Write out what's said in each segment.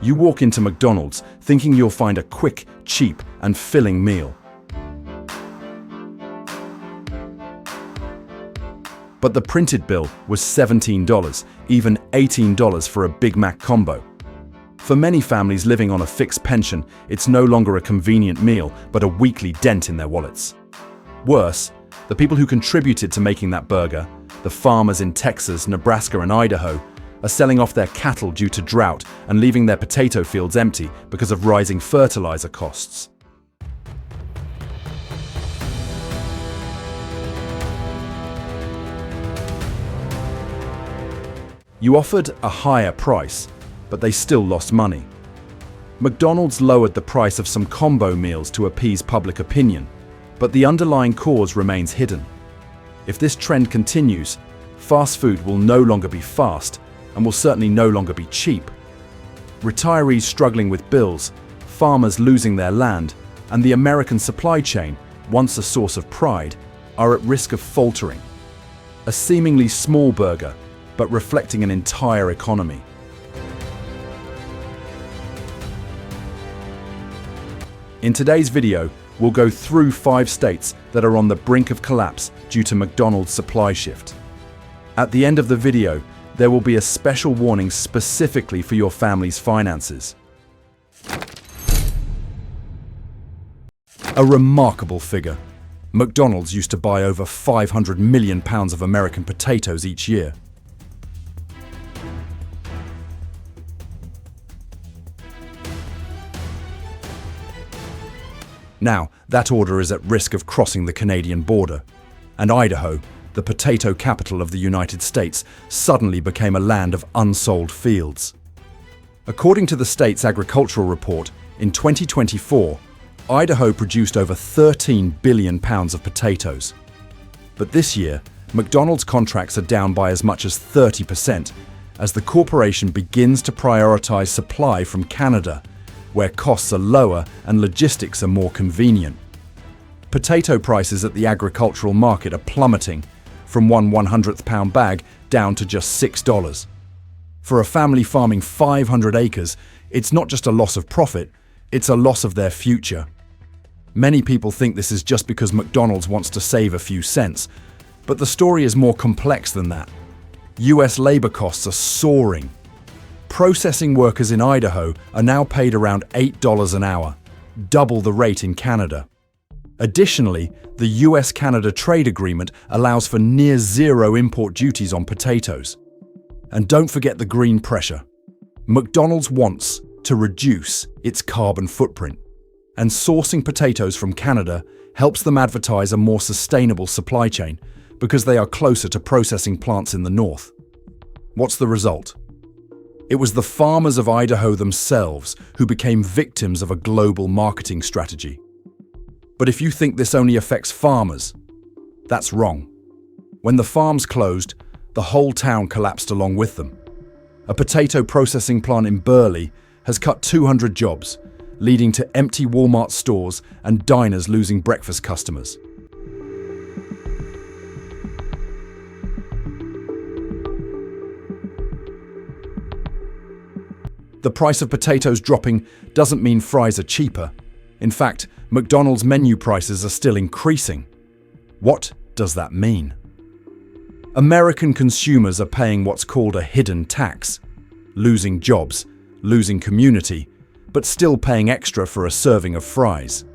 You walk into McDonald's thinking you'll find a quick, cheap, and filling meal. But the printed bill was $17, even $18 for a Big Mac combo. For many families living on a fixed pension, it's no longer a convenient meal, but a weekly dent in their wallets. Worse, the people who contributed to making that burger, the farmers in Texas, Nebraska, and Idaho, are selling off their cattle due to drought and leaving their potato fields empty because of rising fertilizer costs. You offered a higher price, but they still lost money. McDonald's lowered the price of some combo meals to appease public opinion, but the underlying cause remains hidden. If this trend continues, fast food will no longer be fast and will certainly no longer be cheap. Retirees struggling with bills, farmers losing their land, and the American supply chain, once a source of pride, are at risk of faltering. A seemingly small burger, but reflecting an entire economy. In today's video, we'll go through 5 states that are on the brink of collapse due to McDonald's supply shift. At the end of the video, there will be a special warning specifically for your family's finances. A remarkable figure. McDonald's used to buy over 500 million pounds of American potatoes each year. Now, that order is at risk of crossing the Canadian border, and Idaho, the potato capital of the United States, suddenly became a land of unsold fields. According to the state's agricultural report, in 2024, Idaho produced over 13 billion pounds of potatoes. But this year, McDonald's contracts are down by as much as 30% as the corporation begins to prioritize supply from Canada, where costs are lower and logistics are more convenient. Potato prices at the agricultural market are plummeting, from one 100th pound bag down to just $6. For a family farming 500 acres, it's not just a loss of profit, it's a loss of their future. Many people think this is just because McDonald's wants to save a few cents, but the story is more complex than that. US labor costs are soaring. Processing workers in Idaho are now paid around $8 an hour, double the rate in Canada. Additionally, the US-Canada trade agreement allows for near-zero import duties on potatoes. And don't forget the green pressure. McDonald's wants to reduce its carbon footprint, and sourcing potatoes from Canada helps them advertise a more sustainable supply chain because they are closer to processing plants in the north. What's the result? It was the farmers of Idaho themselves who became victims of a global marketing strategy. But if you think this only affects farmers, that's wrong. When the farms closed, the whole town collapsed along with them. A potato processing plant in Burley has cut 200 jobs, leading to empty Walmart stores and diners losing breakfast customers. The price of potatoes dropping doesn't mean fries are cheaper. In fact, McDonald's menu prices are still increasing. What does that mean? American consumers are paying what's called a hidden tax, losing jobs, losing community, but still paying extra for a serving of fries.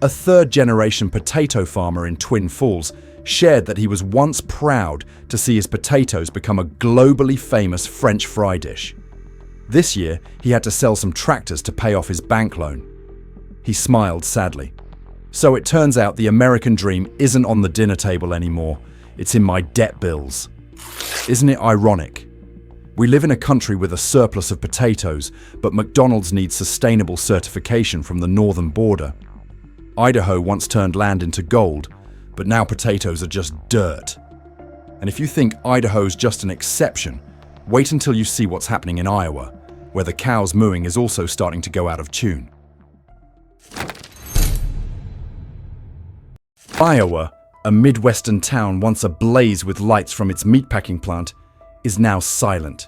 A third-generation potato farmer in Twin Falls shared that he was once proud to see his potatoes become a globally famous French fry dish. This year, he had to sell some tractors to pay off his bank loan. He smiled sadly. So it turns out the American dream isn't on the dinner table anymore. It's in my debt bills. Isn't it ironic? We live in a country with a surplus of potatoes, but McDonald's needs sustainable certification from the northern border. Idaho once turned land into gold, but now potatoes are just dirt. And if you think Idaho's just an exception, wait until you see what's happening in Iowa, where the cows mooing is also starting to go out of tune. Iowa, a Midwestern town once ablaze with lights from its meatpacking plant, is now silent.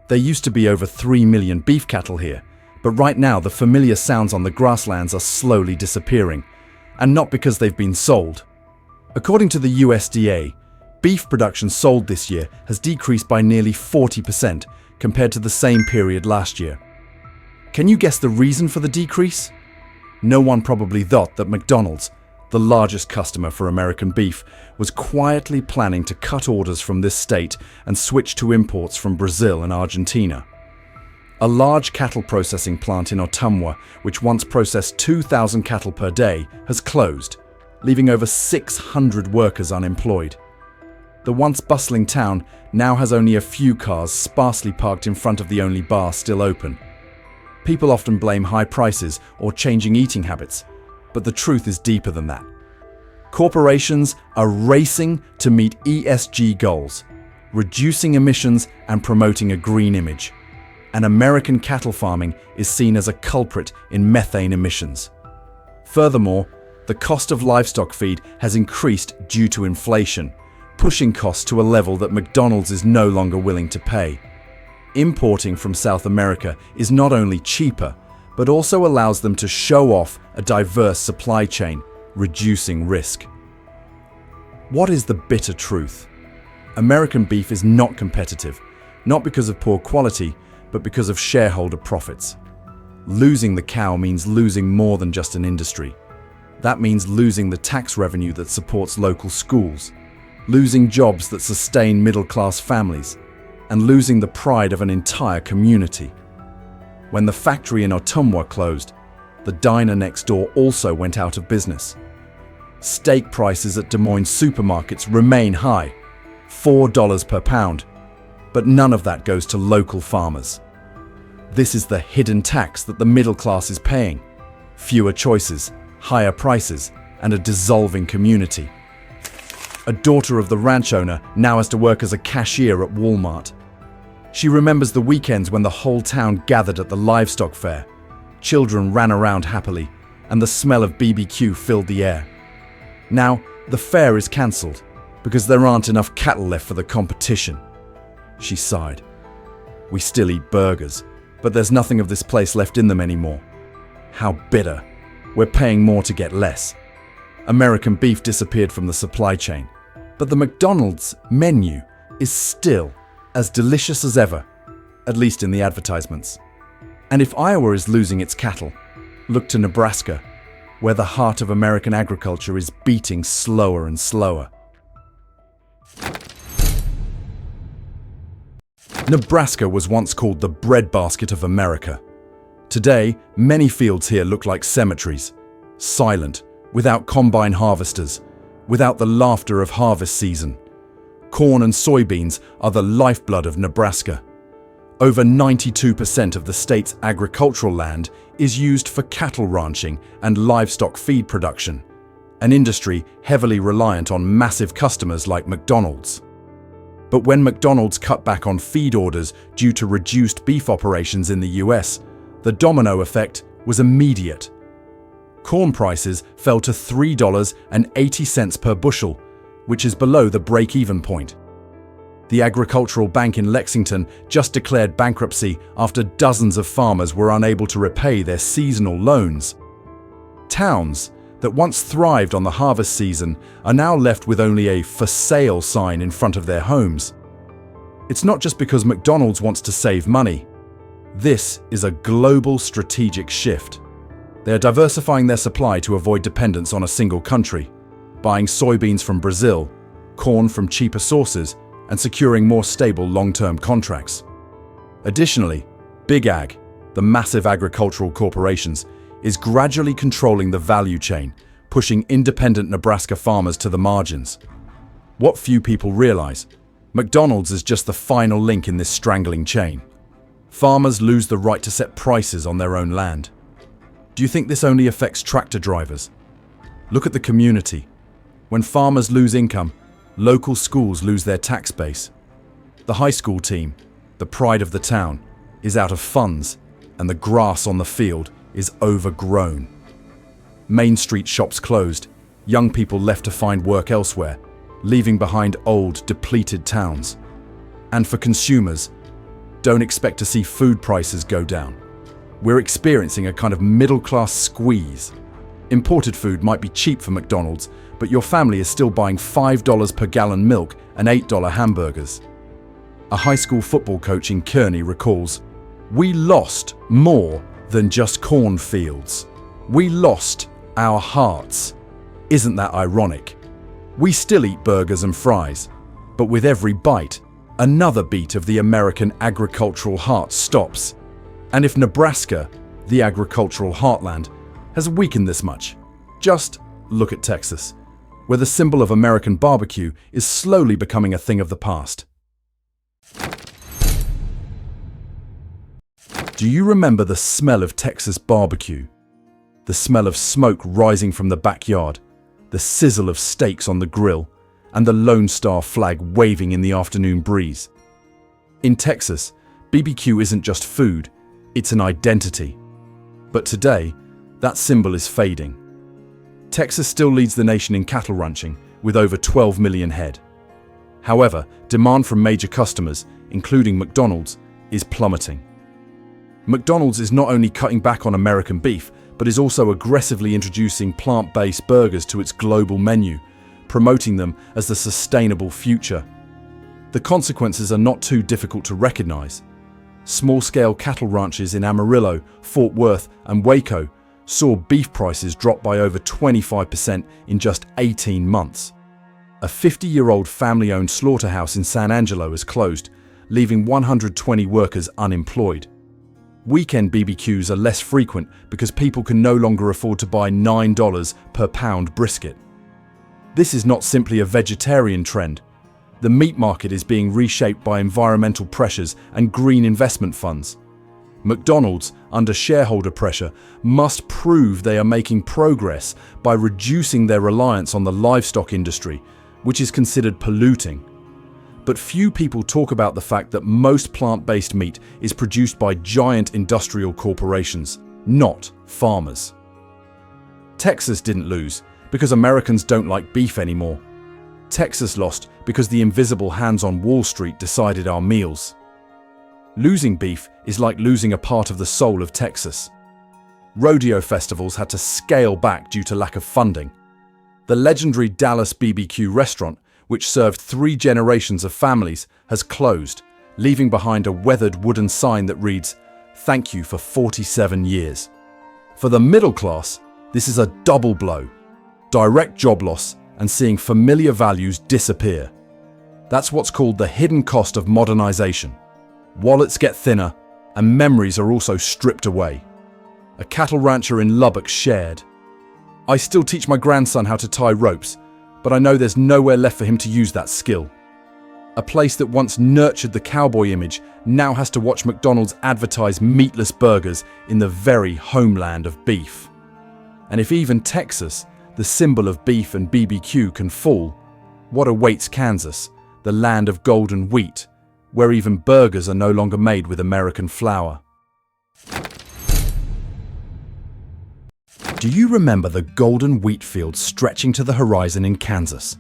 There used to be over 3 million beef cattle here, but right now the familiar sounds on the grasslands are slowly disappearing, and not because they've been sold. According to the USDA, beef production sold this year has decreased by nearly 40% compared to the same period last year. Can you guess the reason for the decrease? No one probably thought that McDonald's, the largest customer for American beef, was quietly planning to cut orders from this state and switch to imports from Brazil and Argentina. A large cattle processing plant in Ottumwa, which once processed 2,000 cattle per day, has closed, leaving over 600 workers unemployed. The once bustling town now has only a few cars sparsely parked in front of the only bar still open. People often blame high prices or changing eating habits, but the truth is deeper than that. Corporations are racing to meet ESG goals, reducing emissions and promoting a green image. And American cattle farming is seen as a culprit in methane emissions. Furthermore, the cost of livestock feed has increased due to inflation, pushing costs to a level that McDonald's is no longer willing to pay. Importing from South America is not only cheaper, but also allows them to show off a diverse supply chain, reducing risk. What is the bitter truth? American beef is not competitive, not because of poor quality, but because of shareholder profits. Losing the cow means losing more than just an industry. That means losing the tax revenue that supports local schools, losing jobs that sustain middle-class families, and losing the pride of an entire community. When the factory in Ottumwa closed, the diner next door also went out of business. Steak prices at Des Moines supermarkets remain high, $4 per pound, but none of that goes to local farmers. This is the hidden tax that the middle class is paying: fewer choices, higher prices, and a dissolving community. A daughter of the ranch owner now has to work as a cashier at Walmart. She remembers the weekends when the whole town gathered at the livestock fair. Children ran around happily, and the smell of BBQ filled the air. Now, the fair is cancelled because there aren't enough cattle left for the competition. She sighed. We still eat burgers, but there's nothing of this place left in them anymore. How bitter. We're paying more to get less. American beef disappeared from the supply chain, but the McDonald's menu is still as delicious as ever, at least in the advertisements. And if Iowa is losing its cattle, look to Nebraska, where the heart of American agriculture is beating slower and slower. Nebraska was once called the breadbasket of America. Today, many fields here look like cemeteries, silent, without combine harvesters, without the laughter of harvest season. Corn and soybeans are the lifeblood of Nebraska. Over 92% of the state's agricultural land is used for cattle ranching and livestock feed production, an industry heavily reliant on massive customers like McDonald's. But when McDonald's cut back on feed orders due to reduced beef operations in the US, the domino effect was immediate. Corn prices fell to $3.80 per bushel, which is below the break-even point. The Agricultural Bank in Lexington just declared bankruptcy after dozens of farmers were unable to repay their seasonal loans. Towns that once thrived on the harvest season are now left with only a "for sale" sign in front of their homes. It's not just because McDonald's wants to save money. This is a global strategic shift. They are diversifying their supply to avoid dependence on a single country, buying soybeans from Brazil, corn from cheaper sources, and securing more stable long-term contracts. Additionally, Big Ag, the massive agricultural corporations, is gradually controlling the value chain, pushing independent Nebraska farmers to the margins. What few people realize, McDonald's is just the final link in this strangling chain. Farmers lose the right to set prices on their own land. Do you think this only affects tractor drivers? Look at the community. When farmers lose income, local schools lose their tax base. The high school team, the pride of the town, is out of funds, and the grass on the field is overgrown. Main Street shops closed, young people left to find work elsewhere, leaving behind old, depleted towns. And for consumers, don't expect to see food prices go down. We're experiencing a kind of middle-class squeeze. Imported food might be cheap for McDonald's, but your family is still buying $5 per gallon milk and $8 hamburgers. A high school football coach in Kearney recalls, "We lost more than just cornfields. We lost our hearts." Isn't that ironic? We still eat burgers and fries, but with every bite, another beat of the American agricultural heart stops. And if Nebraska, the agricultural heartland, has weakened this much, just look at Texas, where the symbol of American barbecue is slowly becoming a thing of the past. Do you remember the smell of Texas barbecue? The smell of smoke rising from the backyard, the sizzle of steaks on the grill, and the Lone Star flag waving in the afternoon breeze. In Texas, BBQ isn't just food, it's an identity. But today, that symbol is fading. Texas still leads the nation in cattle ranching, with over 12 million head. However, demand from major customers, including McDonald's, is plummeting. McDonald's is not only cutting back on American beef, but is also aggressively introducing plant-based burgers to its global menu, promoting them as the sustainable future. The consequences are not too difficult to recognize. Small-scale cattle ranches in Amarillo, Fort Worth, and Waco saw beef prices drop by over 25% in just 18 months. A 50-year-old family-owned slaughterhouse in San Angelo has closed, leaving 120 workers unemployed. Weekend BBQs are less frequent because people can no longer afford to buy $9 per pound brisket. This is not simply a vegetarian trend. The meat market is being reshaped by environmental pressures and green investment funds. McDonald's, under shareholder pressure, must prove they are making progress by reducing their reliance on the livestock industry, which is considered polluting. But few people talk about the fact that most plant-based meat is produced by giant industrial corporations, not farmers. Texas didn't lose because Americans don't like beef anymore. Texas lost because the invisible hands on Wall Street decided our meals. Losing beef is like losing a part of the soul of Texas. Rodeo festivals had to scale back due to lack of funding. The legendary Dallas BBQ restaurant, which served 3 generations of families, has closed, leaving behind a weathered wooden sign that reads, "Thank you for 47 years." For the middle class, this is a double blow. Direct job loss and seeing familiar values disappear. That's what's called the hidden cost of modernization. Wallets get thinner, and memories are also stripped away. A cattle rancher in Lubbock shared, "I still teach my grandson how to tie ropes, but I know there's nowhere left for him to use that skill." A place that once nurtured the cowboy image now has to watch McDonald's advertise meatless burgers in the very homeland of beef. And if even Texas, the symbol of beef and BBQ, can fall, what awaits Kansas, the land of golden wheat, where even burgers are no longer made with American flour? Do you remember the golden wheat fields stretching to the horizon in Kansas?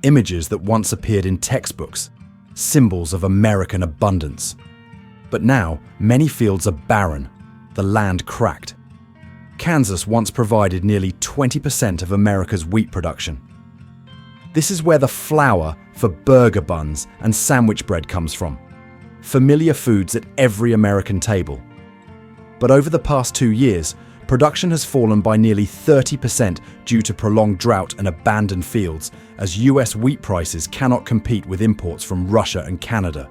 Images that once appeared in textbooks, symbols of American abundance. But now, many fields are barren, the land cracked. Kansas once provided nearly 20% of America's wheat production. This is where the flour for burger buns and sandwich bread comes from, familiar foods at every American table. But over the past 2 years, production has fallen by nearly 30% due to prolonged drought and abandoned fields, as US wheat prices cannot compete with imports from Russia and Canada.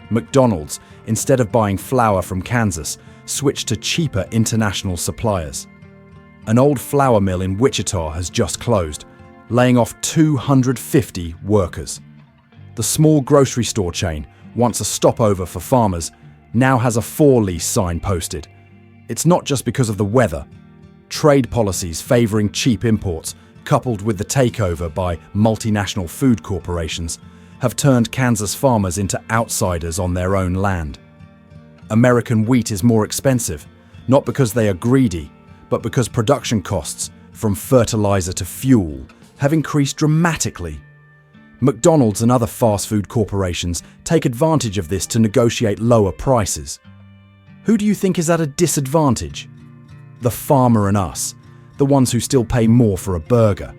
McDonald's, instead of buying flour from Kansas, switched to cheaper international suppliers. An old flour mill in Wichita has just closed, laying off 250 workers. The small grocery store chain, once a stopover for farmers, now has a for-lease sign posted. It's not just because of the weather. Trade policies favouring cheap imports, coupled with the takeover by multinational food corporations, have turned Kansas farmers into outsiders on their own land. American wheat is more expensive, not because they are greedy, but because production costs, from fertilizer to fuel, have increased dramatically. McDonald's and other fast food corporations take advantage of this to negotiate lower prices. Who do you think is at a disadvantage? The farmer and us, the ones who still pay more for a burger.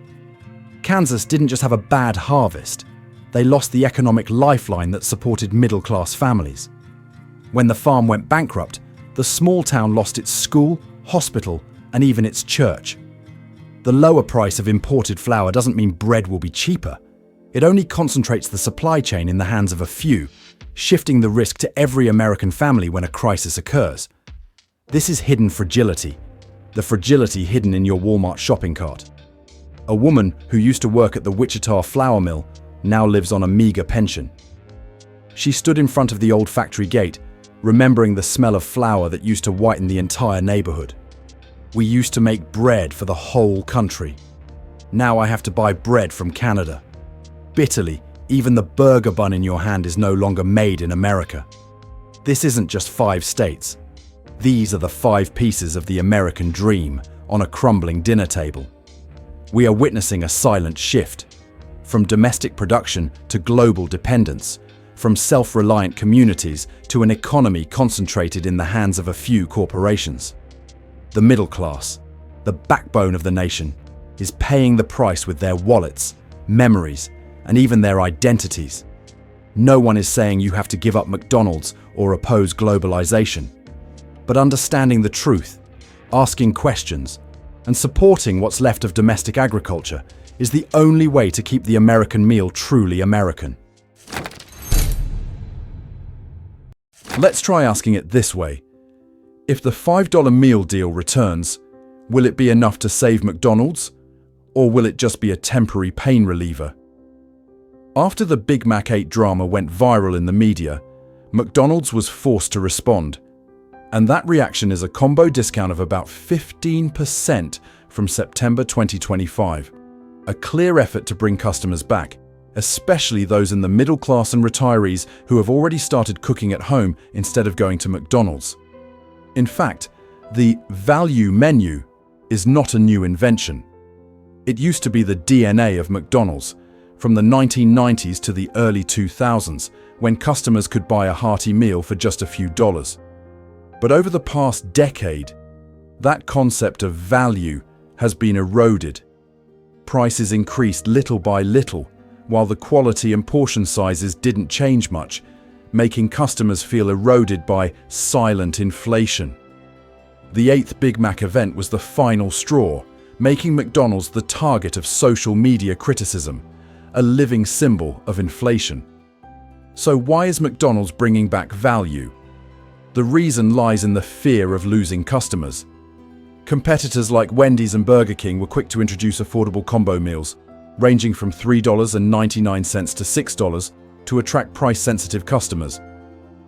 Kansas didn't just have a bad harvest, they lost the economic lifeline that supported middle-class families. When the farm went bankrupt, the small town lost its school, hospital, and even its church. The lower price of imported flour doesn't mean bread will be cheaper. It only concentrates the supply chain in the hands of a few, shifting the risk to every American family when a crisis occurs. This is hidden fragility, the fragility hidden in your Walmart shopping cart. A woman who used to work at the Wichita flour mill now lives on a meager pension. She stood in front of the old factory gate, remembering the smell of flour that used to whiten the entire neighborhood. We used to make bread for the whole country. Now I have to buy bread from Canada. Bitterly, even the burger bun in your hand is no longer made in America. This isn't just 5 states. These are the 5 pieces of the American dream on a crumbling dinner table. We are witnessing a silent shift, from domestic production to global dependence, from self-reliant communities to an economy concentrated in the hands of a few corporations. The middle class, the backbone of the nation, is paying the price with their wallets, memories, and even their identities. No one is saying you have to give up McDonald's or oppose globalization. But understanding the truth, asking questions, and supporting what's left of domestic agriculture is the only way to keep the American meal truly American. Let's try asking it this way. If the $5 meal deal returns, will it be enough to save McDonald's? Or will it just be a temporary pain reliever? After the Big Mac 8 drama went viral in the media, McDonald's was forced to respond. And that reaction is a combo discount of about 15% from September 2025. A clear effort to bring customers back, especially those in the middle class and retirees who have already started cooking at home instead of going to McDonald's. In fact, the value menu is not a new invention. It used to be the DNA of McDonald's, from the 1990s to the early 2000s, when customers could buy a hearty meal for just a few dollars. But over the past decade, that concept of value has been eroded. Prices increased little by little, while the quality and portion sizes didn't change much, making customers feel eroded by silent inflation. The 8th Big Mac event was the final straw, making McDonald's the target of social media criticism, a living symbol of inflation. So why is McDonald's bringing back value? The reason lies in the fear of losing customers. Competitors like Wendy's and Burger King were quick to introduce affordable combo meals, ranging from $3.99 to $6 to attract price-sensitive customers.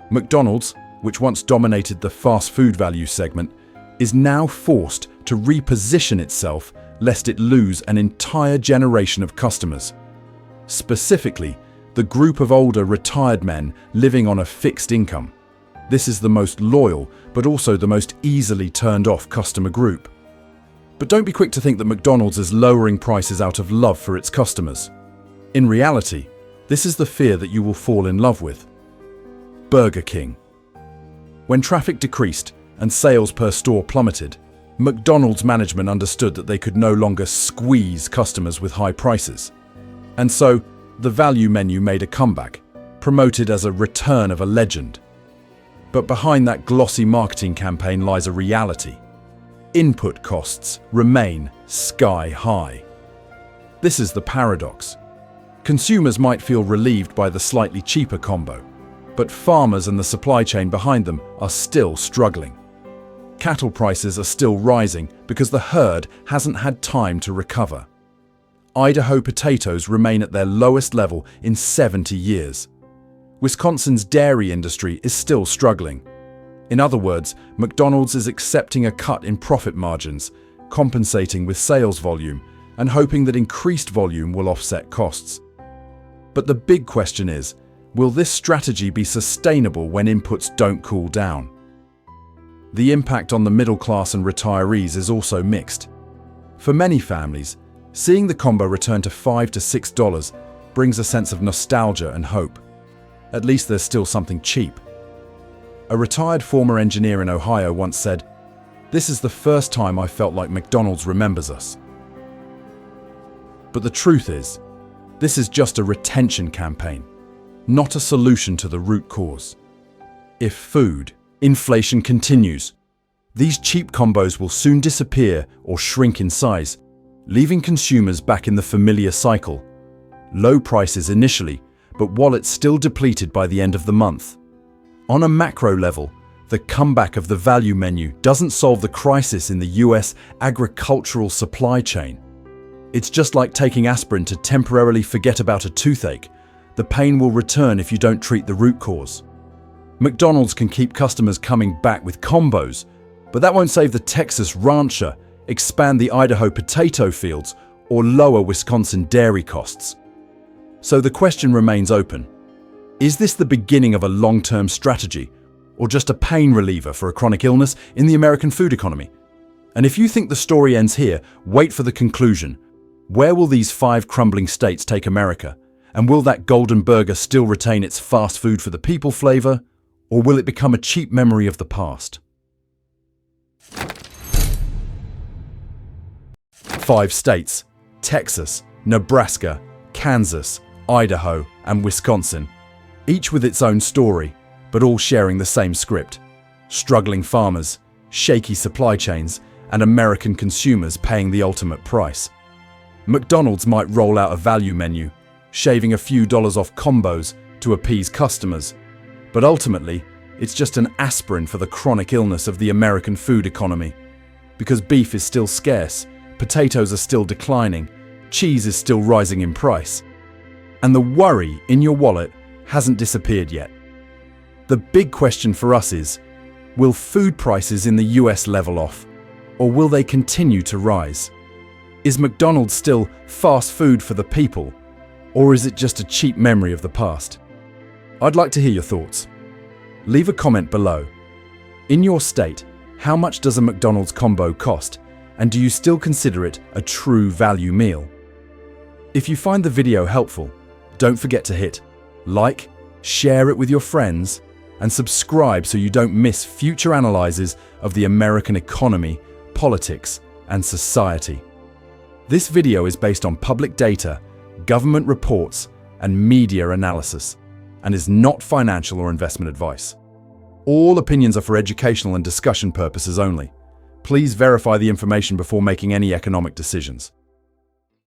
McDonald's, which once dominated the fast food value segment, is now forced to reposition itself lest it lose an entire generation of customers. Specifically, the group of older retired men living on a fixed income. This is the most loyal, but also the most easily turned off customer group. But don't be quick to think that McDonald's is lowering prices out of love for its customers. In reality, this is the fear that you will fall in love with. Burger King. When traffic decreased and sales per store plummeted, McDonald's management understood that they could no longer squeeze customers with high prices. And so, the value menu made a comeback, promoted as a return of a legend. But behind that glossy marketing campaign lies a reality. Input costs remain sky high. This is the paradox. Consumers might feel relieved by the slightly cheaper combo, but farmers and the supply chain behind them are still struggling. Cattle prices are still rising because the herd hasn't had time to recover. Idaho potatoes remain at their lowest level in 70 years. Wisconsin's dairy industry is still struggling. In other words, McDonald's is accepting a cut in profit margins, compensating with sales volume, and hoping that increased volume will offset costs. But the big question is, will this strategy be sustainable when inputs don't cool down? The impact on the middle class and retirees is also mixed. For many families, seeing the combo return to $5 to $6 brings a sense of nostalgia and hope. At least there's still something cheap. A retired former engineer in Ohio once said, "This is the first time I felt like McDonald's remembers us." But the truth is, this is just a retention campaign, not a solution to the root cause. If food inflation continues, these cheap combos will soon disappear or shrink in size, leaving consumers back in the familiar cycle. Low prices initially, but wallets still depleted by the end of the month. On a macro level, the comeback of the value menu doesn't solve the crisis in the US agricultural supply chain. It's just like taking aspirin to temporarily forget about a toothache. The pain will return if you don't treat the root cause. McDonald's can keep customers coming back with combos, but that won't save the Texas rancher, expand the Idaho potato fields, or lower Wisconsin dairy costs. So the question remains open. Is this the beginning of a long-term strategy, or just a pain reliever for a chronic illness in the American food economy? And if you think the story ends here, wait for the conclusion. Where will these 5 crumbling states take America? And will that golden burger still retain its fast food for the people flavor, or will it become a cheap memory of the past? 5 states: Texas, Nebraska, Kansas, Idaho, and Wisconsin, each with its own story, but all sharing the same script. Struggling farmers, shaky supply chains, and American consumers paying the ultimate price. McDonald's might roll out a value menu, shaving a few dollars off combos to appease customers, but ultimately, it's just an aspirin for the chronic illness of the American food economy. Because beef is still scarce, potatoes are still declining, cheese is still rising in price, and the worry in your wallet hasn't disappeared yet. The big question for us is, will food prices in the US level off, or will they continue to rise? Is McDonald's still fast food for the people, or is it just a cheap memory of the past? I'd like to hear your thoughts. Leave a comment below. In your state, how much does a McDonald's combo cost, and do you still consider it a true value meal? If you find the video helpful, don't forget to hit like, share it with your friends, and subscribe so you don't miss future analyses of the American economy, politics, and society. This video is based on public data, government reports, and media analysis, and is not financial or investment advice. All opinions are for educational and discussion purposes only. Please verify the information before making any economic decisions.